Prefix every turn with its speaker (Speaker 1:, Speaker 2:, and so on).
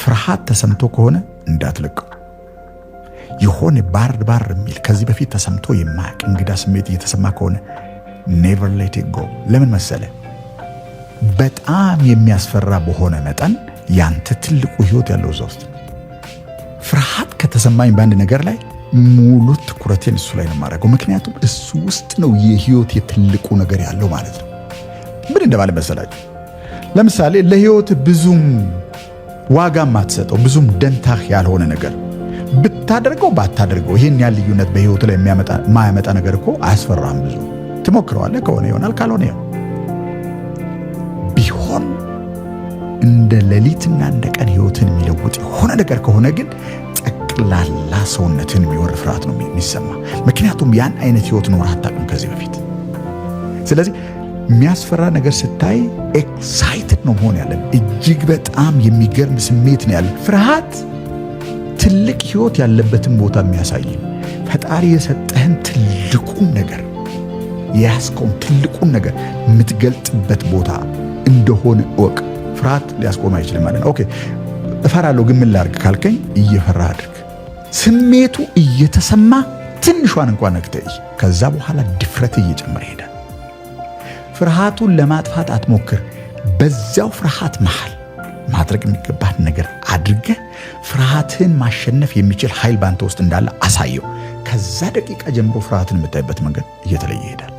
Speaker 1: ፍርሃት ተሰምቶ ከሆነ እንዳትለቀው። የሆነ ባር የሚል ከዚህ በፊት ተሰምቶ የማያውቅ እንግዳ ስሜት እየተሰማ ከሆነ never let it go። ለምን መሰለ? በጣም የሚያስፈራ በሆነ መጠን ያንተ ትልቁ ህይወት ያለው እዛ ውስጥ። ፍርሃት ከተሰማኝ በአንድ ነገር ላይ ሙሉ ትኩረቴን እሱ ላይ ነው የማደርገው። ምክንያቱም እሱ ውስጥ ነው የህይወት የትልቁ ነገር ያለው ማለት ነው። ምን እንደማለት መሰላችሁ? ለምሳሌ ለህይወት ብዙም ዋጋ ማትሰጠው ብዙም ደንታህ ያልሆነ ነገር ብታደርገው ባታደርገው ይሄን ያህል ልዩነት በህይወት ላይ የማያመጣ ነገር እኮ አያስፈራም። ብዙ ትሞክረዋለህ፣ ከሆነ ይሆናል፣ ካልሆነ ይሆን ቢሆን እንደ ሌሊትና እንደ ቀን ህይወትን የሚለውጥ የሆነ ነገር ከሆነ ግን ጠቅላላ ሰውነትን የሚወር ፍርሃት ነው የሚሰማ። ምክንያቱም ያን አይነት ህይወት ኖር አታውቅም ከዚህ በፊት። ስለዚህ የሚያስፈራ ነገር ስታይ ኤክሳይትድ ነው መሆን ያለ። እጅግ በጣም የሚገርም ስሜት ነው ያለ። ፍርሃት ትልቅ ህይወት ያለበትን ቦታ የሚያሳይ ፈጣሪ የሰጠህን ትልቁን ነገር የያዝከውን ትልቁን ነገር የምትገልጥበት ቦታ እንደሆነ እወቅ። ፍርሃት ሊያስቆም አይችልም ማለት ነው። ኦኬ እፈራለሁ ግን ምን ላድርግ ካልከኝ እየፈራ አድርግ። ስሜቱ እየተሰማ ትንሿን እንኳን ነክተይ፣ ከዛ በኋላ ድፍረት እየጨመረ ይሄዳል። ፍርሃቱን ለማጥፋት አትሞክር። በዛው ፍርሃት መሃል ማድረግ የሚገባህ ነገር አድርገህ ፍርሃትን ማሸነፍ የሚችል ኃይል ባንተ ውስጥ እንዳለ አሳየው። ከዛ ደቂቃ ጀምሮ ፍርሃትን የምታይበት መንገድ እየተለየ ይሄዳል።